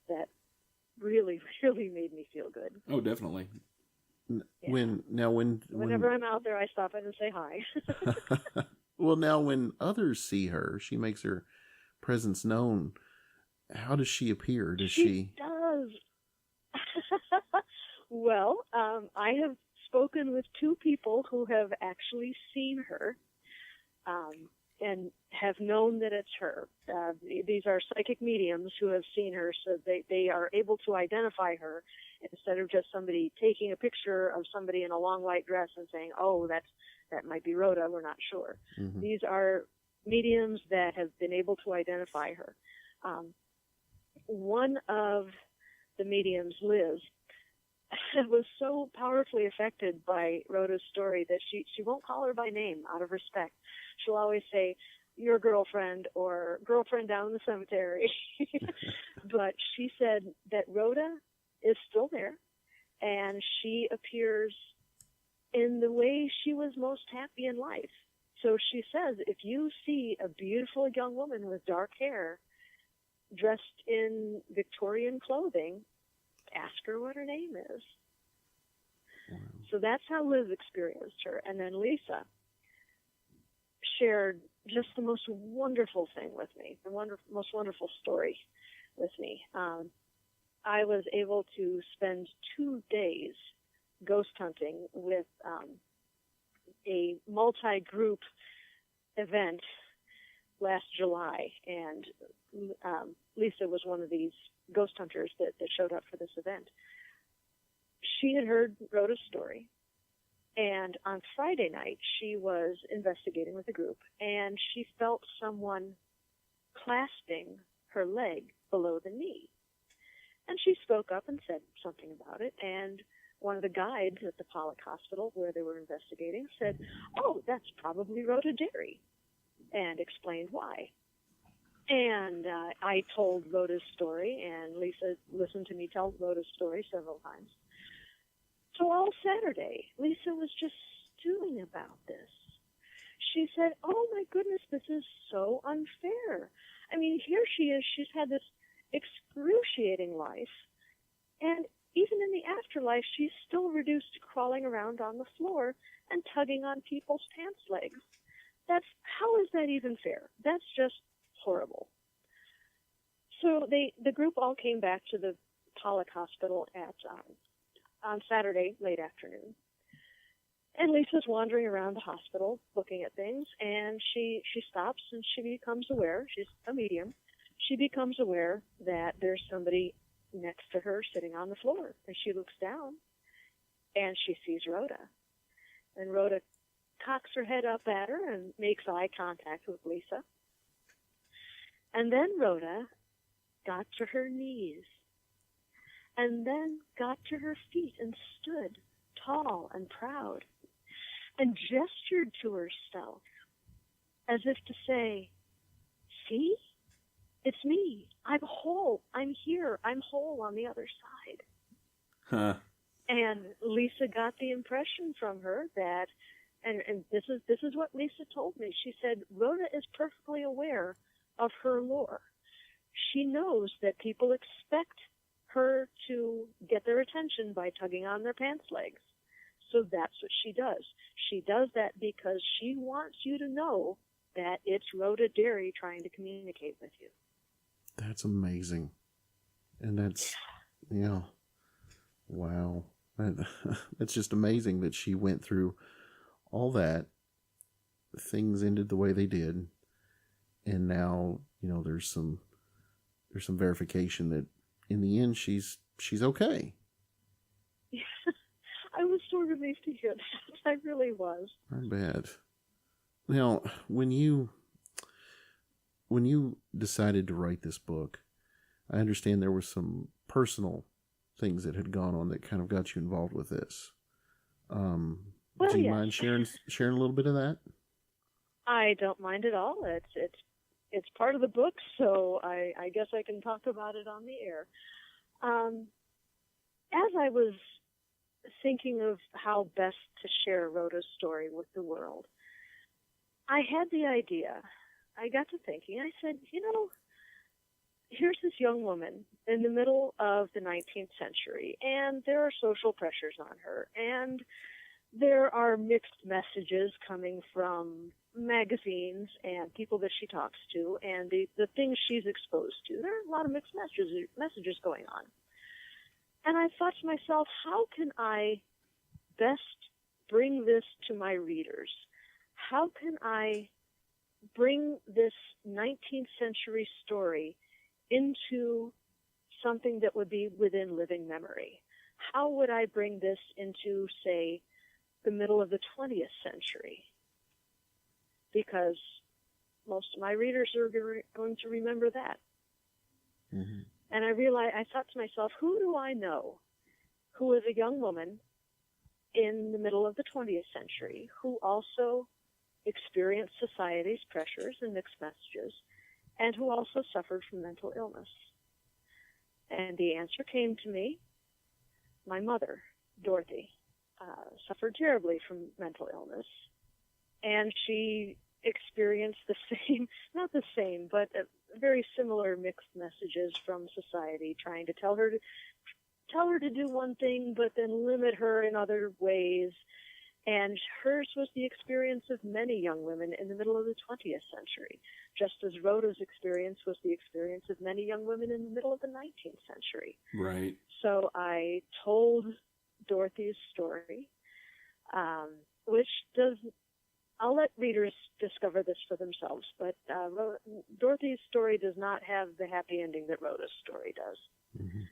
that really, really made me feel good. Oh, definitely. Whenever I'm out there, I stop in and say hi. Well, now when others see her, she makes her presence known. How does she appear? Does she does. Well, I have spoken with two people who have actually seen her and have known that it's her. These are psychic mediums who have seen her, so they are able to identify her instead of just somebody taking a picture of somebody in a long white dress and saying, oh, that might be Rhoda, we're not sure. Mm-hmm. These are mediums that have been able to identify her. One of the mediums, Liz, was so powerfully affected by Rhoda's story that she won't call her by name out of respect. She'll always say, your girlfriend or girlfriend down in the cemetery. But she said that Rhoda is still there, and she appears in the way she was most happy in life. So she says, if you see a beautiful young woman with dark hair dressed in Victorian clothing, ask her what her name is. Wow. So that's how Liz experienced her. And then Lisa shared just the most wonderful thing with me, the most wonderful story with me. I was able to spend 2 days ghost hunting with a multi-group event last July, and Lisa was one of these ghost hunters that showed up for this event. She had heard Rhoda's story, and on Friday night she was investigating with a group, and she felt someone clasping her leg below the knee. And she spoke up and said something about it, and one of the guides at the Pollock Hospital where they were investigating said, "Oh, that's probably Rhoda Derry," and explained why. And I told Rhoda's story, and Lisa listened to me tell Rhoda's story several times. So all Saturday, Lisa was just stewing about this. She said, "Oh my goodness, this is so unfair. I mean, here she is, she's had this excruciating life, and even in the afterlife, she's still reduced to crawling around on the floor and tugging on people's pants legs. How is that even fair? That's just horrible." So the group all came back to the Pollock Hospital on Saturday, late afternoon. And Lisa's wandering around the hospital looking at things, and she stops and she becomes aware, she's a medium, she becomes aware that there's somebody next to her sitting on the floor. And she looks down, and she sees Rhoda. And Rhoda cocks her head up at her and makes eye contact with Lisa. And then Rhoda got to her knees, and then got to her feet and stood tall and proud, and gestured to herself as if to say, "See? It's me. I'm whole. I'm here. I'm whole on the other side." Huh. And Lisa got the impression from her that, and this is what Lisa told me. She said, Rhoda is perfectly aware of her lore. She knows that people expect her to get their attention by tugging on their pants legs. So that's what she does. She does that because she wants you to know that it's Rhoda Derry trying to communicate with you. That's amazing. And that's, yeah, wow. It's just amazing that she went through all that. Things ended the way they did. And now, there's some verification that in the end she's okay. Yeah, I was so relieved to hear that. I really was. I bet. Now, when you decided to write this book, I understand there were some personal things that had gone on that kind of got you involved with this. Do you mind sharing a little bit of that? I don't mind at all. It's part of the book, so I guess I can talk about it on the air. As I was thinking of how best to share Rhoda's story with the world, I had the idea. I got to thinking. I said, here's this young woman in the middle of the 19th century, and there are social pressures on her, and there are mixed messages coming from magazines and people that she talks to, and the things she's exposed to. There are a lot of mixed messages going on. And I thought to myself, how can I best bring this to my readers? How can I bring this 19th century story into something that would be within living memory? How would I bring this into, say, the middle of the 20th century? Because most of my readers are going to remember that. Mm-hmm. And I thought to myself, who do I know who was a young woman in the middle of the 20th century who also experienced society's pressures and mixed messages, and who also suffered from mental illness? And the answer came to me. My mother, Dorothy, suffered terribly from mental illness, and she experienced the same, not the same, but very similar mixed messages from society, trying to tell her to do one thing, but then limit her in other ways. And hers was the experience of many young women in the middle of the 20th century, just as Rhoda's experience was the experience of many young women in the middle of the 19th century. Right. So I told Dorothy's story, which does I'll let readers discover this for themselves, but Dorothy's story does not have the happy ending that Rhoda's story does. Mm-hmm.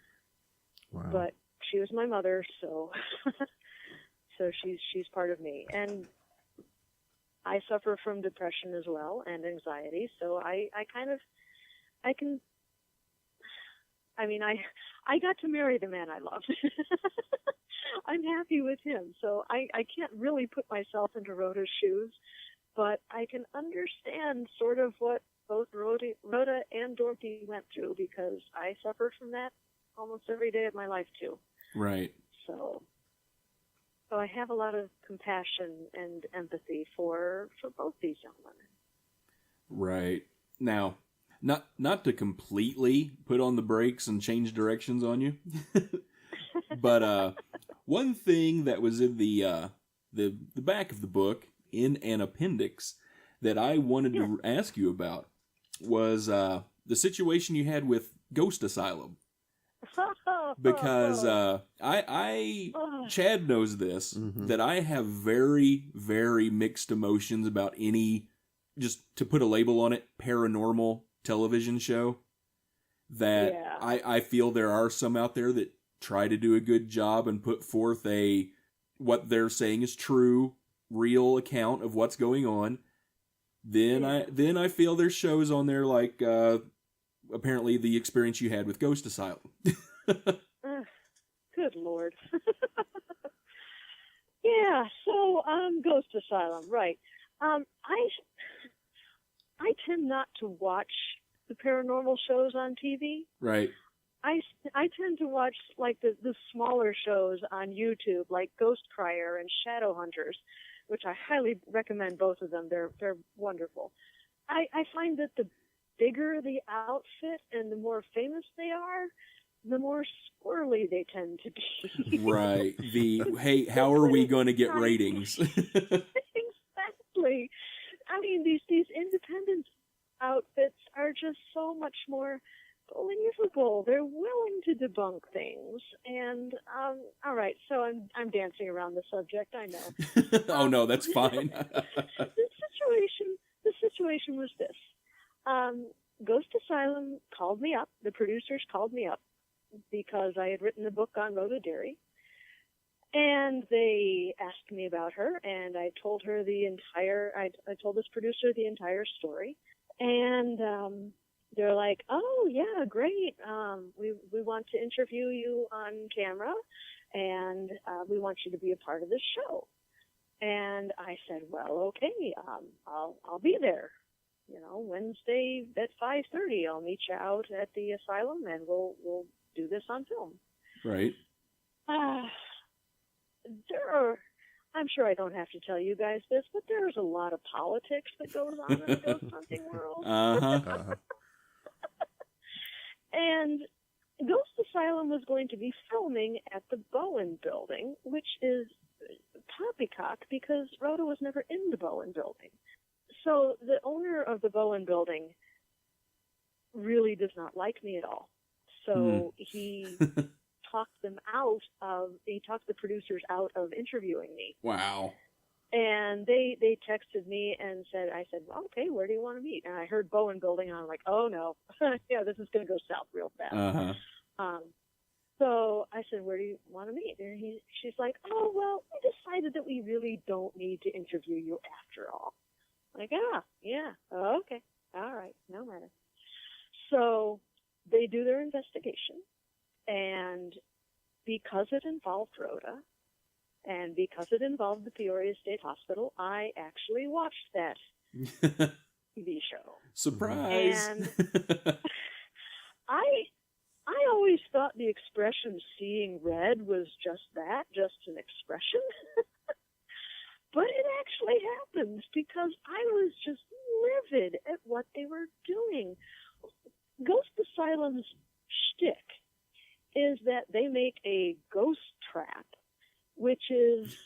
Wow. But she was my mother, so so she's part of me. And I suffer from depression as well and anxiety, so I got to marry the man I loved. I'm happy with him, so I can't really put myself into Rhoda's shoes, but I can understand sort of what both Rhoda and Dorothy went through, because I suffer from that almost every day of my life too. Right. So I have a lot of compassion and empathy for both these young women. Right. Now, not to completely put on the brakes and change directions on you, but one thing that was in the back of the book in an appendix that I wanted to ask you about was the situation you had with Ghost Asylum. Because Chad knows this, that I have very, very mixed emotions about any, just to put a label on it, paranormal television show. That I feel there are some out there that try to do a good job and put forth what they're saying is true, real account of what's going on. Then I feel there's shows on there like apparently the experience you had with Ghost Asylum. Good Lord. Yeah, so Ghost Asylum, right. I tend not to watch the paranormal shows on TV. Right. I tend to watch like the smaller shows on YouTube, like Ghost Crier and Shadow Hunters, which I highly recommend both of them. They're wonderful. I find that the bigger the outfit and the more famous they are, the more squirrely they tend to be. Right. Hey, how are we going to get ratings? Exactly. I mean, these independent outfits are just so much more believable. They're willing to debunk things. And all right, so I'm dancing around the subject, I know. Oh no, that's fine. The situation was this. Ghost Asylum called me up. The producers called me up because I had written a book on Rhoda Derry. And they asked me about her, and I told her I told this producer the entire story. And they're like, oh, yeah, great. We want to interview you on camera, and we want you to be a part of the show. And I said, well, okay, I'll be there. You know, Wednesday at 5:30, I'll meet you out at the asylum, and we'll do this on film. Right. I'm sure I don't have to tell you guys this, but there's a lot of politics that goes on in the ghost hunting world. And Ghost Asylum was going to be filming at the Bowen Building, which is poppycock because Rhoda was never in the Bowen Building. So the owner of the Bowen Building really does not like me at all. So he talked the producers out of interviewing me. Wow. And they texted me and I said, well, okay, where do you want to meet? And I heard Bowen Building, and I'm like, oh no, yeah, this is going to go south real fast. So I said, where do you want to meet? And she's like, oh, well, we decided that we really don't need to interview you after all. Like, yeah, oh, okay, all right, no matter. So they do their investigation, and because it involved Rhoda, and because it involved the Peoria State Hospital, I actually watched that TV show. Surprise! And I always thought the expression "seeing red" was just that, just an expression. But it actually happened because I was just livid at what they were doing. Ghost Asylum's shtick is that they make a ghost trap, which is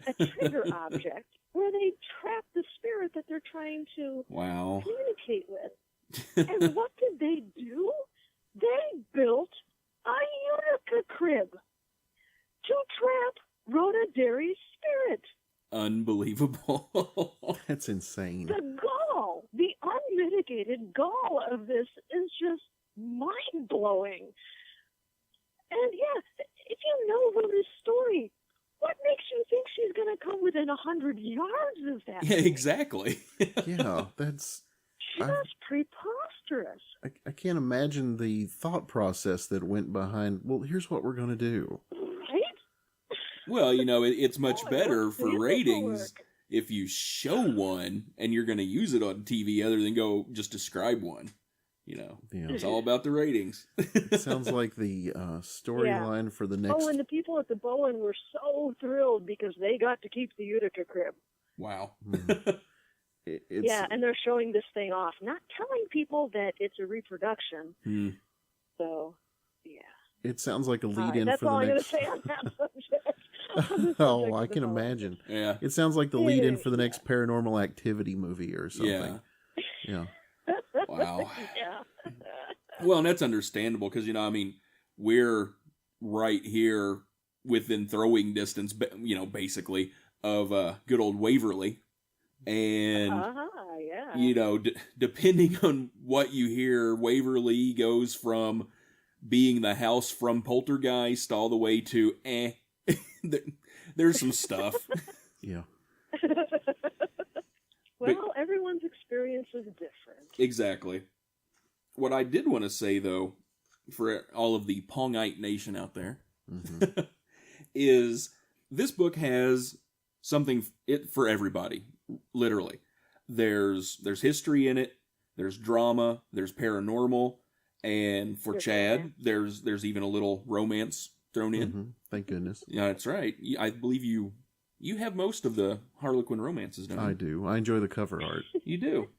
a trigger object where they trap the spirit that they're trying to communicate with. And what did they do? They built a Utica Crib to trap Rhoda Derry's spirit. unbelievable. That's insane. The gall, the unmitigated gall of this is just mind-blowing. And yeah, if you know Rhoda's story, what makes you think she's going to come within 100 yards of that? Yeah, exactly. Yeah, that's preposterous. I can't imagine the thought process that went behind, well, here's what we're going to do. Right? Well, it's much better for beautiful ratings work. if you show one and you're going to use it on TV other than go just describe one. Yeah. It's all about the ratings. It sounds like the storyline for the next... Oh, and the people at the Bowen were so thrilled because they got to keep the Utica crib. Wow. Yeah, and they're showing this thing off, not telling people that it's a reproduction. So, yeah. It sounds like a lead-in that's for the all next... I'm going to say on that subject. Oh, I can imagine. Yeah. It sounds like the lead-in for the next Paranormal Activity movie or something. Yeah. Wow. Yeah. Well, and that's understandable because, we're right here within throwing distance, basically, of good old Waverly. And, yeah. Depending on what you hear, Waverly goes from being the house from Poltergeist all the way to, there's some stuff. Yeah. Well, everyone's experience is different. Exactly. What I did want to say, though, for all of the Pongite Nation out there, is this book has something for everybody, literally. There's history in it, there's drama, there's paranormal, and for Chad, there's even a little romance thrown in. Thank goodness. Yeah, that's right. I believe you have most of the Harlequin romances, don't you? I do. I enjoy the cover art. You do.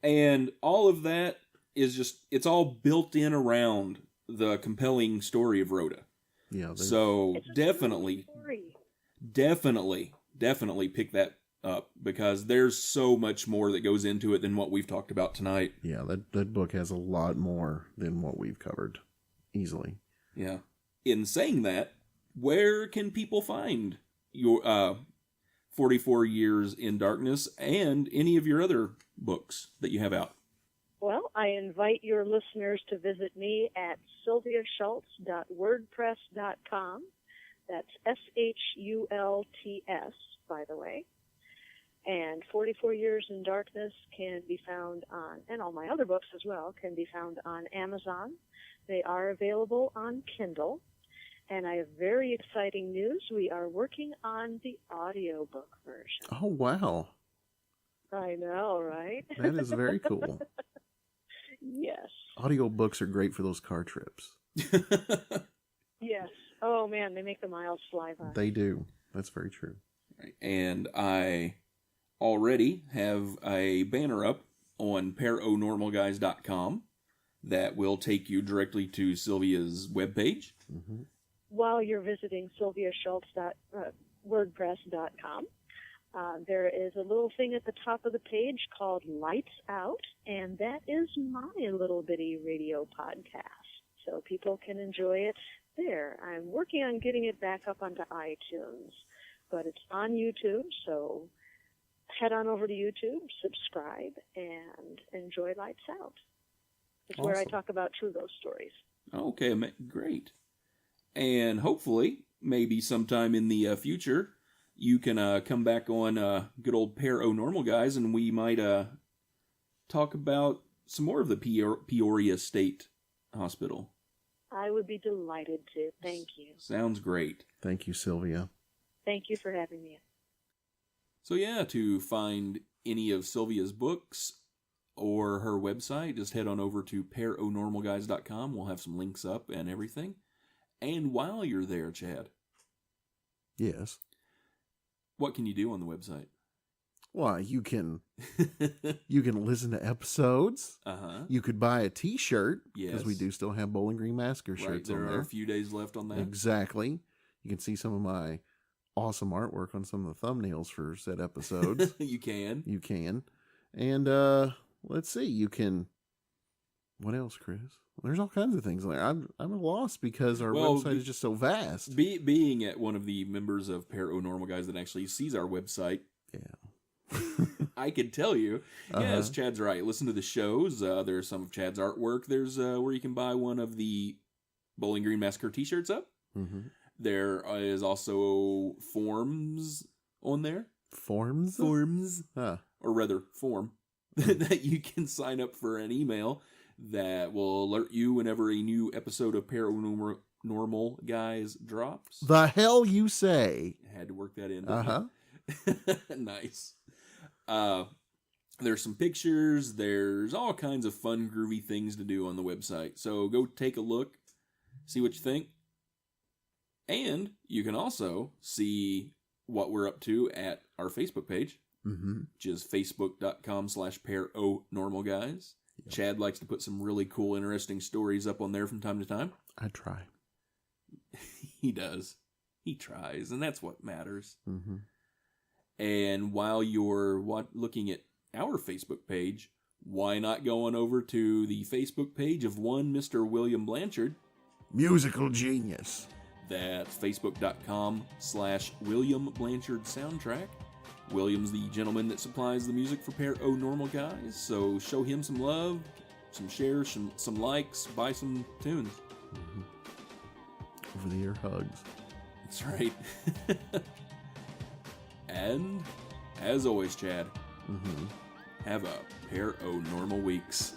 And all of that is it's all built in around the compelling story of Rhoda. Yeah. So definitely pick that up because there's so much more that goes into it than what we've talked about tonight. Yeah, that book has a lot more than what we've covered easily. Yeah. In saying that, where can people find your 44 Years in Darkness and any of your other books that you have out? Well, I invite your listeners to visit me at sylviashults.wordpress.com. That's SHULTS, by the way. And 44 Years in Darkness can be found on, and all my other books as well, can be found on Amazon. They are available on Kindle. And I have very exciting news. We are working on the audiobook version. Oh, wow. I know, right? That is very cool. Yes. Audiobooks are great for those car trips. Yes. Oh, man, they make the miles fly by. They do. That's very true. Right. And I already have a banner up on paranormalguys.com that will take you directly to Sylvia's webpage. Mm-hmm. While you're visiting sylviashults.wordpress.com, there is a little thing at the top of the page called Lights Out, and that is my little bitty radio podcast. So people can enjoy it there. I'm working on getting it back up onto iTunes, but it's on YouTube, so head on over to YouTube, subscribe, and enjoy Lights Out. It's where I talk about true ghost stories. Okay, great. And hopefully, maybe sometime in the future, you can come back on good old Paranormal Guys, and we might talk about some more of the Peoria State Hospital. I would be delighted to. Thank you. Sounds great. Thank you, Sylvia. Thank you for having me. So yeah, to find any of Sylvia's books or her website, just head on over to paranormalguys.com. We'll have some links up and everything. And while you're there, Chad. Yes. What can you do on the website? Well, you can listen to episodes. Uh-huh. You could buy a T-shirt because Yes. we do still have Bowling Green Massacre shirts on There there. are a few days left on that. Exactly. You can see some of my awesome artwork on some of the thumbnails for said episodes. You can. You can. And let's see, you can What else, Chris? There's all kinds of things. Like I'm at a loss because our Well, website is just so vast. Being at one of the members of Paranormal Guys that actually sees our website, Yeah. I could tell you. Yes, Chad's right. Listen to the shows. There's some of Chad's artwork. There's where you can buy one of the Bowling Green Massacre t-shirts up. Mm-hmm. There is also forms on there. Forms? Huh. Or rather, form that you can sign up for an email that will alert you whenever a new episode of Paranormal Guys drops. The hell you say? I had to work that in. Nice. There's some pictures. There's all kinds of fun, groovy things to do on the website. So go take a look, see what you think. And you can also see what we're up to at our Facebook page, which is facebook.com/paranormalguys. Yep. Chad likes to put some really cool, interesting stories up on there from time to time. I try. He does. He tries, and that's what matters. Mm-hmm. And while you're looking at our Facebook page, why not go on over to the Facebook page of one Mr. William Blanchard? Musical genius. That's facebook.com/William Blanchard Soundtrack. William's the gentleman that supplies the music for Paranormal Guys, so show him some love, some shares, some likes, buy some tunes. Mm-hmm. Over the ear hugs. That's right. And, as always, Chad, have a Paranormal Weeks.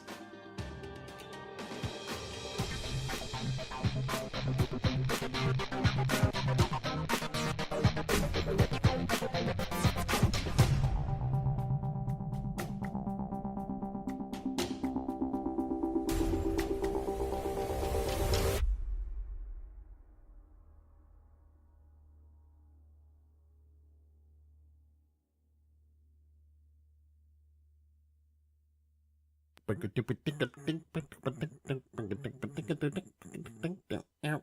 Ow.